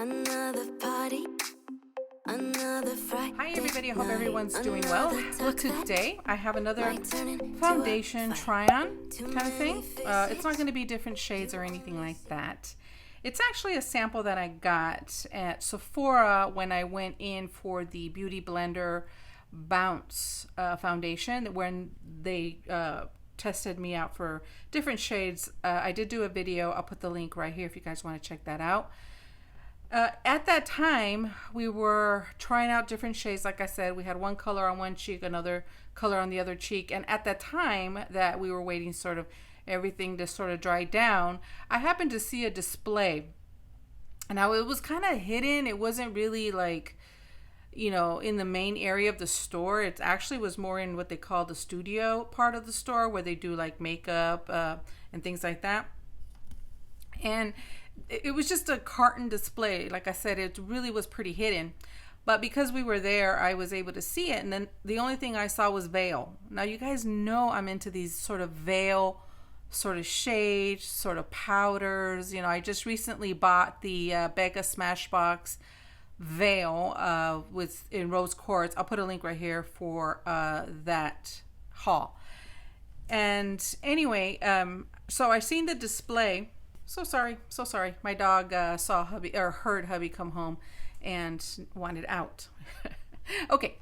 Another party, another Friday. Hi everybody, I hope everyone's doing well. Well, today I have another foundation try-on kind of thing. It's not going to be different shades or anything like that. It's actually a sample that I got at Sephora when I went in for the Beauty Blender Bounce foundation, when they tested me out for different shades. I did do a video. I'll put the link right here if you guys want to check that out. At that time, we were trying out different shades. Like I said, we had one color on one cheek, another color on the other cheek. And at that time that we were waiting sort of everything to sort of dry down, I happened to see a display. Now, it was kind of hidden. It wasn't really like, you know, in the main area of the store. It actually was more in what they call the studio part of the store, where they do like makeup and things like that. And it was just a carton display. Like I said, it really was pretty hidden. But because we were there, I was able to see it. And then the only thing I saw was veil. Now, you guys know I'm into these sort of veil sort of shades, sort of powders. You know, I just recently bought the Becca Smashbox veil in rose quartz. I'll put a link right here for that haul. And anyway, so I seen the display. So sorry. My dog saw hubby, or heard hubby come home and wanted out. Okay,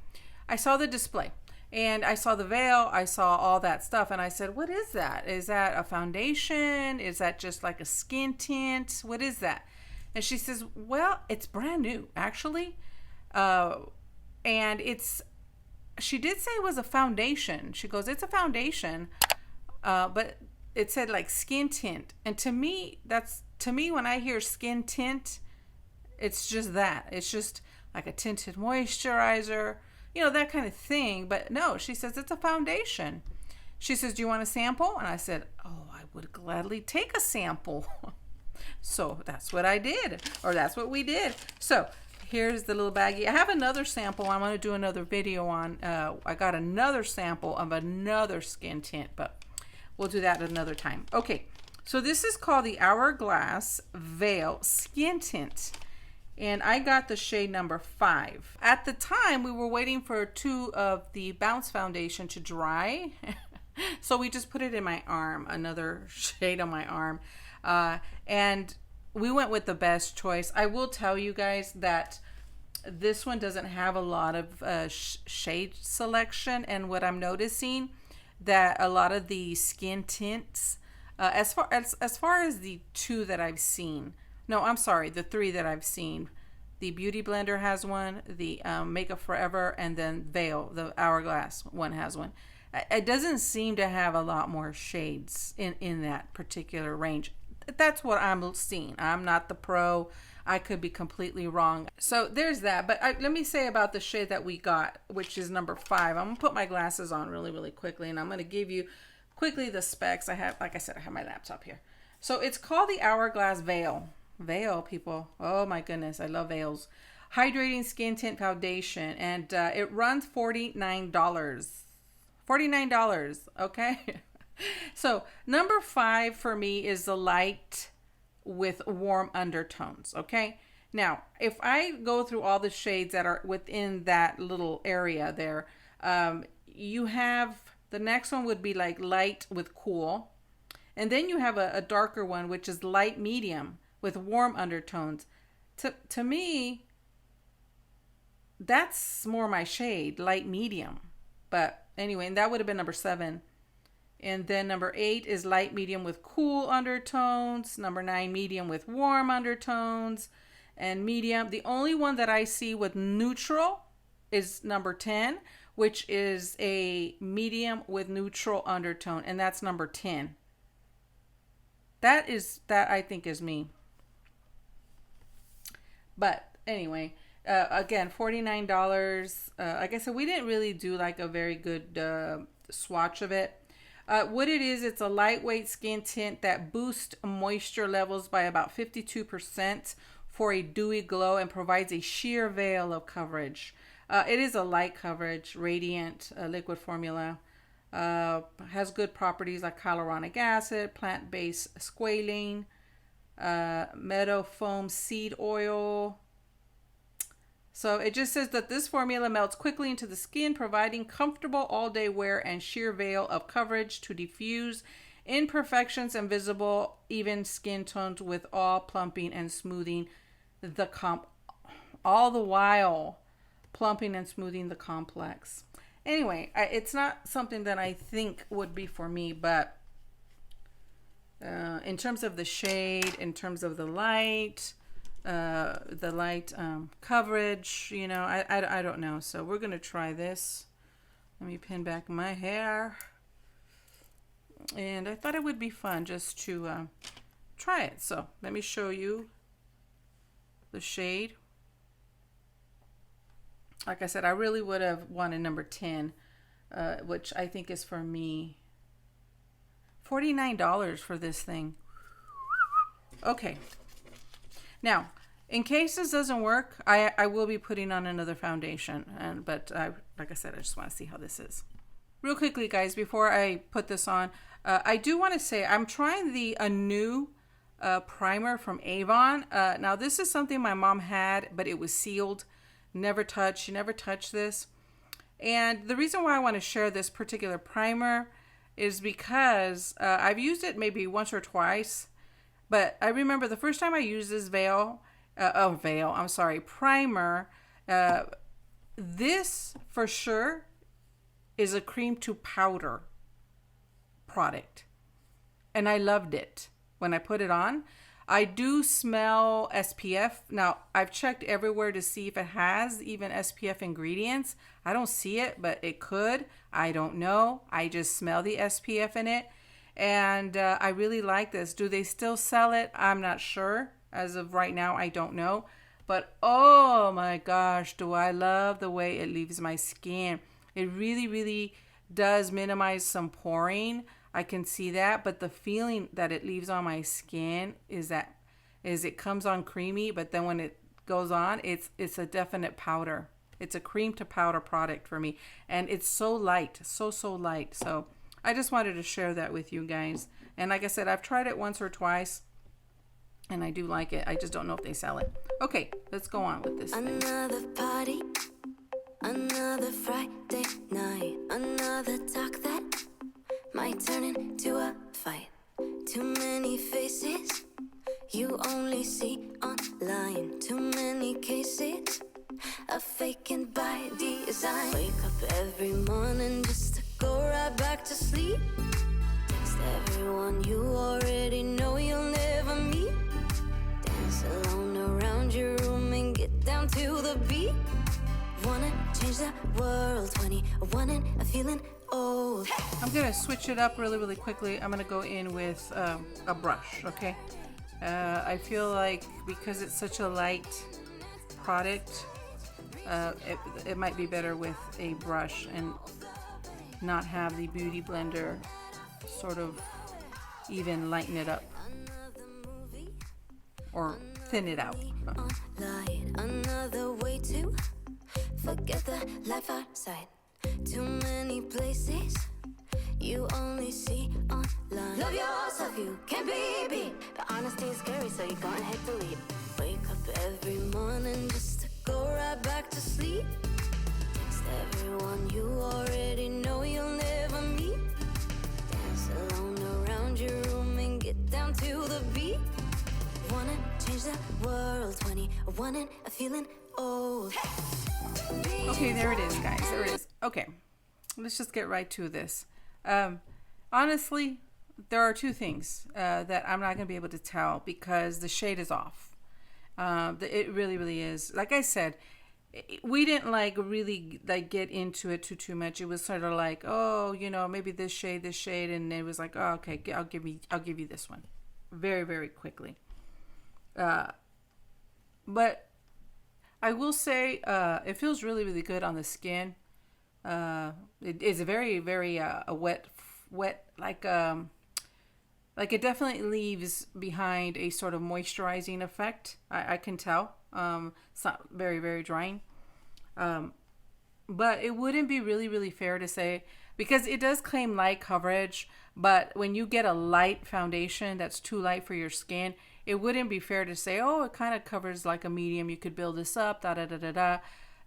I saw the display and I saw the veil. I saw all that stuff and I said, what is that? Is that a foundation? Is that just like a skin tint? What is that? And she says, well, it's brand new, actually. And she did say it was a foundation. She goes, it's a foundation, but it said like skin tint. And to me, when I hear skin tint, it's just that. It's just like a tinted moisturizer, you know, that kind of thing. But no, she says it's a foundation. She says, do you want a sample? And I said, oh, I would gladly take a sample. So that's what I did, or that's what we did. So here's the little baggie. I have another sample I'm going to do another video on. I got another sample of another skin tint, but we'll do that another time. Okay, so this is called the Hourglass Veil Skin Tint. And I got the shade number 5. At the time, we were waiting for 2 of the Bounce Foundation to dry. So we just put it in my arm, another shade on my arm. And we went with the best choice. I will tell you guys that this one doesn't have a lot of shade selection. And what I'm noticing, that a lot of the skin tints, as far as the 2 that I've seen, no, I'm sorry, the 3 that I've seen, the Beauty Blender has one, the Makeup Forever, and then Veil, the Hourglass one, has one. It doesn't seem to have a lot more shades in that particular range. That's what I'm seeing. I'm not the pro. I could be completely wrong. So there's that. But let me say about the shade that we got, which is number 5. I'm going to put my glasses on really, really quickly, and I'm going to give you quickly the specs. I have, like I said, I have my laptop here. So it's called the Hourglass Veil. Veil, people. Oh my goodness. I love veils. Hydrating Skin Tint Foundation. And it runs $49. $49. Okay. So number 5 for me is the light with warm undertones. Okay. Now, if I go through all the shades that are within that little area there, you have, the next one would be like light with cool. And then you have a darker one, which is light medium with warm undertones. To me, that's more my shade, light medium. But anyway, and that would have been number 7. And then number 8 is light medium with cool undertones. Number 9, medium with warm undertones. And medium, the only one that I see with neutral is number 10, which is a medium with neutral undertone. And that's number 10. That I think is me. But anyway, again, $49. Like I said, we didn't really do like a very good swatch of it. What it is, it's a lightweight skin tint that boosts moisture levels by about 52% for a dewy glow and provides a sheer veil of coverage. It is a light coverage, radiant liquid formula. Has good properties like hyaluronic acid, plant-based squalane, Meadow Foam Seed Oil. So it just says that this formula melts quickly into the skin, providing comfortable all-day wear and sheer veil of coverage to diffuse imperfections and visible even skin tones with all plumping and smoothing all the while plumping and smoothing the complex. Anyway, it's not something that I think would be for me, but in terms of the shade, in terms of the light coverage, you know, I don't know. So we're gonna try this. Let me pin back my hair. And I thought it would be fun just to try it. So let me show you the shade. Like I said, I really would have wanted number 10, which I think is for me. $49 for this thing. Okay. Now, in case this doesn't work, I will be putting on another foundation. But like I said, I just want to see how this is. Real quickly, guys, before I put this on, I do want to say I'm trying a new primer from Avon. Now, this is something my mom had, but it was sealed. Never touched. She never touched this. And the reason why I want to share this particular primer is because I've used it maybe once or twice. But I remember the first time I used this primer. This for sure is a cream to powder product. And I loved it when I put it on. I do smell SPF. Now, I've checked everywhere to see if it has even SPF ingredients. I don't see it, but it could. I don't know. I just smell the SPF in it. And I really like this. Do they still sell it? I'm not sure. As of right now, I don't know. But oh my gosh, do I love the way it leaves my skin. It really, really does minimize some poring. I can see that, but the feeling that it leaves on my skin is it comes on creamy, but then when it goes on, it's a definite powder. It's a cream to powder product for me, and it's so light, so light. So I just wanted to share that with you guys. And like I said, I've tried it once or twice, and I do like it. I just don't know if they sell it. Okay, let's go on with this. Another party, another Friday night, another talk that might turn into a fight. Too many faces you only see online. Too many cases of faking by design. Wake up every morning just to go right back to sleep. Text everyone you already know you'll never meet. Dance alone around your room and get down to the beat. Wanna change the world, 21 and a feeling old. I'm gonna switch it up really quickly. I'm gonna go in with a brush, okay? I feel like because it's such a light product, it might be better with a brush and not have the beauty blender sort of even lighten it up or thin it out. Another way to forget the life outside. Too many places you only see online. Love yourself, you can't be beat. The honesty is scary, so you're gonna hate to leave. Wake up every morning just to go right back to sleep. Text everyone you already know you'll never meet. Dance alone around your room and get down to the beat. Wanna change the world, 21 and a feeling old. Okay, there it is, guys. There it is. Okay, let's just get right to this. Honestly, there are two things that I'm not going to be able to tell because the shade is off. It really is. Like I said, we didn't really get into it too much. It was sort of like, oh, you know, maybe this shade, and it was like, oh, okay, I'll give you this one, very quickly. But I will say it feels really good on the skin. It is a very a wet like it definitely leaves behind a sort of moisturizing effect. I can tell. It's not very drying. But it wouldn't be really fair to say, because it does claim light coverage, but when you get a light foundation that's too light for your skin, it wouldn't be fair to say, oh, it kind of covers like a medium. You could build this up, da da da da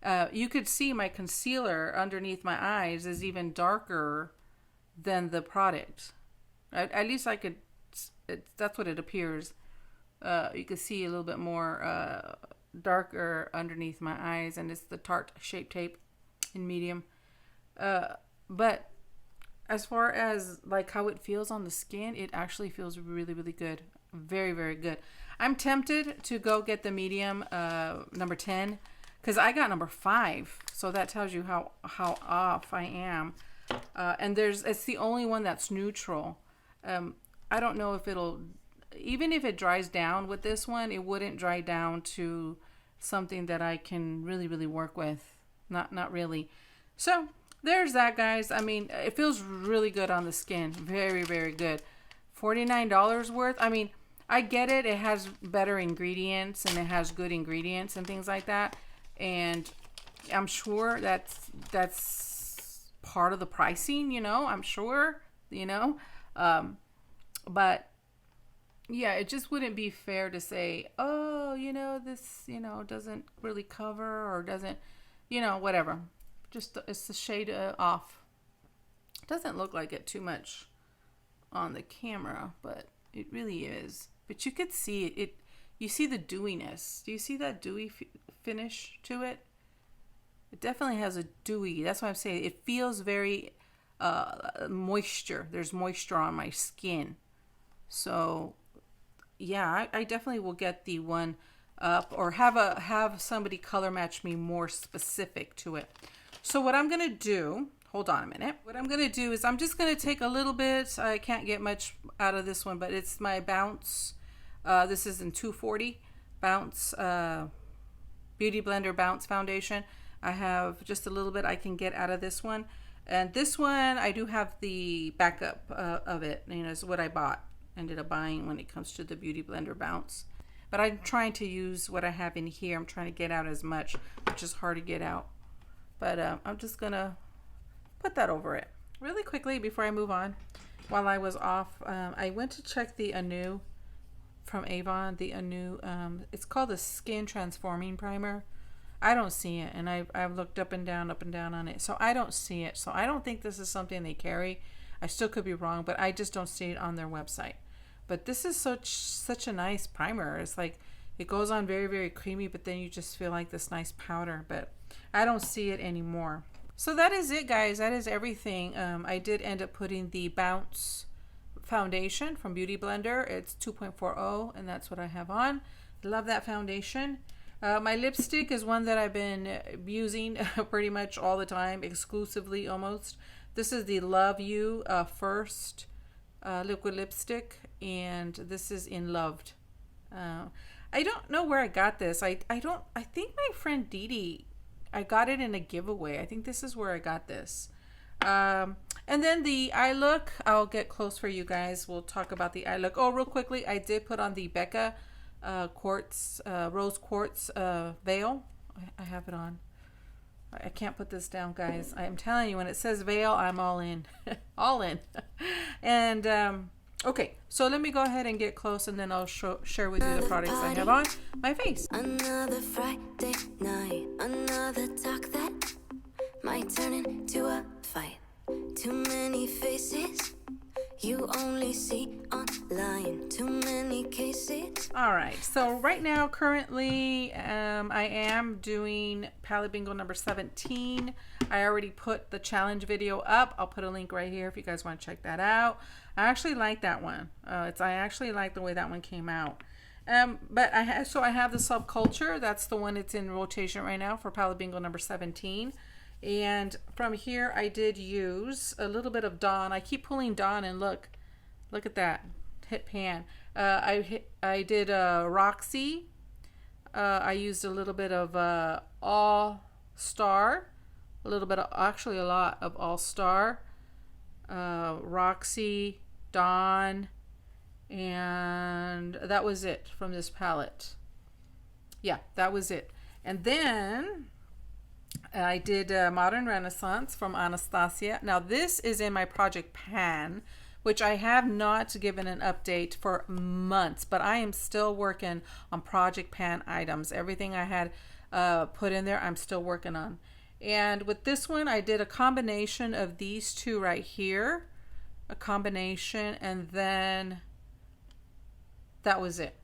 da. You could see my concealer underneath my eyes is even darker than the product. At least I could, that's what it appears. You can see a little bit more darker underneath my eyes, and it's the Tarte Shape Tape in medium. But as far as like how it feels on the skin, it actually feels really, really good. Very, very good. I'm tempted to go get the medium number 10 because I got number 5. So that tells you how off I am. And it's the only one that's neutral. I don't know if it'll, even if it dries down with this one, it wouldn't dry down to something that I can really, really work with. Not really. So there's that, guys. I mean, it feels really good on the skin. Very, very good. $49 worth. I mean, I get it. It has better ingredients and it has good ingredients and things like that. And I'm sure that's part of the pricing, you know, I'm sure, you know. But yeah, it just wouldn't be fair to say, oh, you know, this, you know, doesn't really cover or doesn't, you know, whatever. Just it's the shade off. Doesn't look like it too much on the camera, but it really is. But you could see it. You see the dewiness. Do you see that dewy finish to it? It definitely has a dewy. That's why I'm saying it feels very moisture. There's moisture on my skin. So yeah, I definitely will get the one up or have somebody color match me more specific to it. So what I'm going to do, hold on a minute. What I'm going to do is I'm just going to take a little bit. I can't get much out of this one, but it's my Bounce. This is in 240 Bounce Beauty Blender Bounce Foundation. I have just a little bit I can get out of this one. And this one, I do have the backup of it. You know, it's what I bought. Ended up buying when it comes to the Beauty Blender Bounce. But I'm trying to use what I have in here. I'm trying to get out as much, which is hard to get out. But I'm just going to put that over it. Really quickly before I move on, while I was off, I went to check the Anew from Avon. The Anew, it's called the Skin Transforming Primer. I don't see it, and I've looked up and down on it. So I don't see it. So I don't think this is something they carry. I still could be wrong, but I just don't see it on their website. But this is such a nice primer. It's like it goes on very, very creamy, but then you just feel like this nice powder. But I don't see it anymore. So that is it, guys. That is everything. I did end up putting the Bounce foundation from Beauty Blender. It's 2.40, and that's what I have on. Love that foundation. My lipstick is one that I've been using pretty much all the time, exclusively almost. This is the Love You First liquid lipstick, and this is in Loved. I don't know where I got this. I think my friend Dee Dee, I got it in a giveaway. I think this is where I got this. And then the eye look, I'll get close for you guys. We'll talk about the eye look. Oh, real quickly, I did put on the Becca quartz, rose quartz veil. I have it on. I can't put this down, guys. I'm telling you, when it says veil, I'm all in. All in. And okay, so let me go ahead and get close, and then I'll share with you the products I have on my face. Another Friday night, another talk that might turn into a fight. Too many faces you only see online. Too many cases. All right, so right now, currently, I am doing Palette Bingo number 17. I already put the challenge video up. I'll put a link right here if you guys want to check that out. I actually like that one. I actually like the way that one came out. But I have the Subculture. That's the one that's in rotation right now for Palette Bingo number 17. And from here, I did use a little bit of Dawn. I keep pulling Dawn, and look at that. Hit pan. I did Roxy. I used a little bit of All Star. A little bit of, actually a lot of All Star. Roxy, Dawn, and that was it from this palette. Yeah, that was it. And then I did Modern Renaissance from Anastasia. Now this is in my Project Pan, which I have not given an update for months, but I am still working on Project Pan items. Everything I had put in there, I'm still working on. And with this one, I did a combination of these two right here, a combination, and then that was it.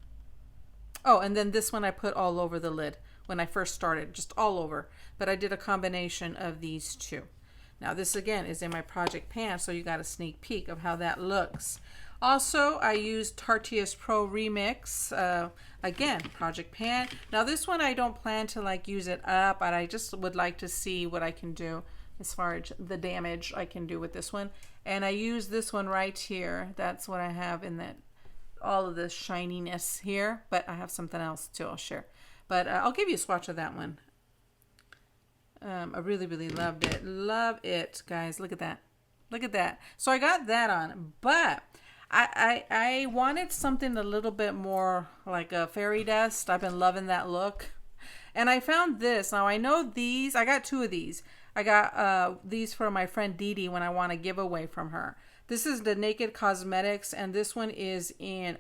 Oh, and then this one I put all over the lid when I first started, just all over. But I did a combination of these two. Now this again is in my Project Pan, so you got a sneak peek of how that looks. Also, I used Tarte's Pro Remix, again, Project Pan. Now this one I don't plan to like use it up, but I just would like to see what I can do as far as the damage I can do with this one. And I use this one right here. That's what I have in that, all of this shininess here, but I have something else too I'll share. But I'll give you a swatch of that one. I really, really loved it. Love it, guys. Look at that. Look at that. So I got that on, but I wanted something a little bit more like a fairy dust. I've been loving that look. And I found this. Now I know these, I got two of these. I got these for my friend Dee Dee when I want a giveaway from her. This is the Naked Cosmetics, and this one is in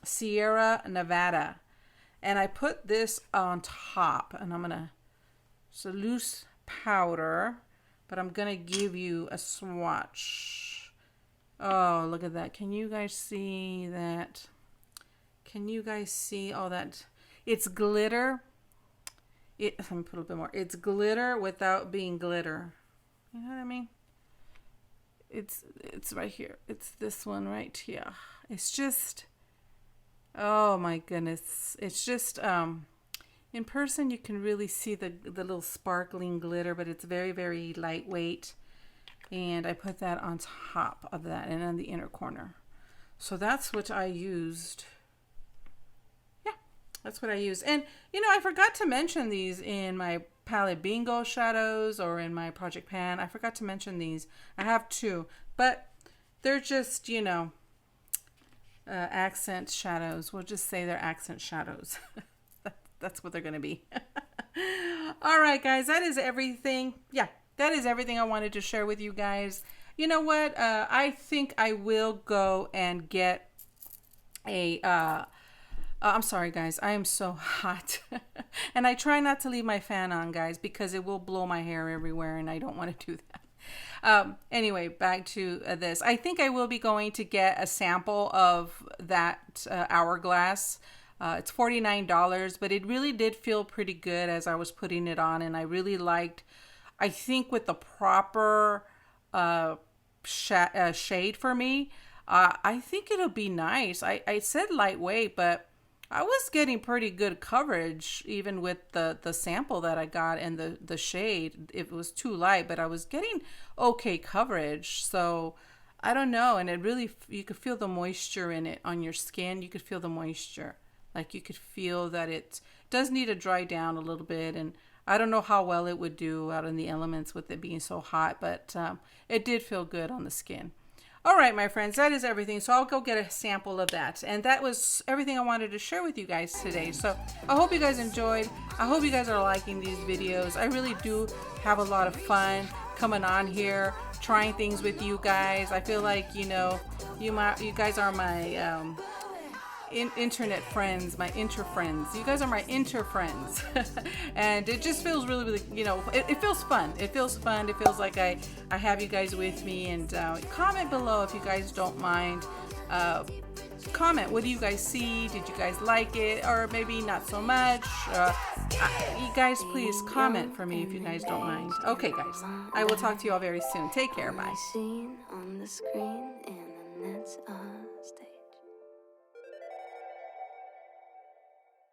Sierra Nevada. And I put this on top, and I'm going to, it's a loose powder, but I'm going to give you a swatch. Oh, look at that. Can you guys see that? Can you guys see all that? It's glitter. Let me put a little bit more. It's glitter without being glitter. You know what I mean? It's right here. It's this one right here. It's just, oh my goodness. It's just, in person you can really see the little sparkling glitter, but it's very, very lightweight. And I put that on top of that and on the inner corner. So that's what I used. Yeah, that's what I used. And, you know, I forgot to mention these in my palette bingo shadows or in my Project Pan. I forgot to mention these. I have two, but they're just, you know, accent shadows. We'll just say they're accent shadows. That's what they're going to be. All right, guys, that is everything. Yeah, that is everything I wanted to share with you guys. You know what? I think I will go and get a, I'm sorry, guys. I am so hot. And I try not to leave my fan on, guys, because it will blow my hair everywhere, and I don't want to do that. Anyway, back to this. I think I will be going to get a sample of that hourglass. It's $49, but it really did feel pretty good as I was putting it on, and I really liked, I think with the proper shade for me, I think it'll be nice. I said lightweight, but I was getting pretty good coverage even with the sample that I got and the shade. It was too light, but I was getting okay coverage. So I don't know, and it really, you could feel the moisture in it on your skin. You could feel the moisture. Like you could feel that it does need to dry down a little bit, and I don't know how well it would do out in the elements with it being so hot, but it did feel good on the skin. All right, my friends, that is everything. So I'll go get a sample of that. And that was everything I wanted to share with you guys today. So I hope you guys enjoyed. I hope you guys are liking these videos. I really do have a lot of fun coming on here, trying things with you guys. I feel like, you know, you guys are my internet friends, my inter-friends. You guys are my inter-friends. And it just feels really, really, you know, it feels fun. It feels fun. It feels like I have you guys with me. And comment below if you guys don't mind. Comment, what do you guys see? Did you guys like it? Or maybe not so much? You guys, please comment for me if you guys don't mind. Okay, guys. I will talk to you all very soon. Take care. Bye.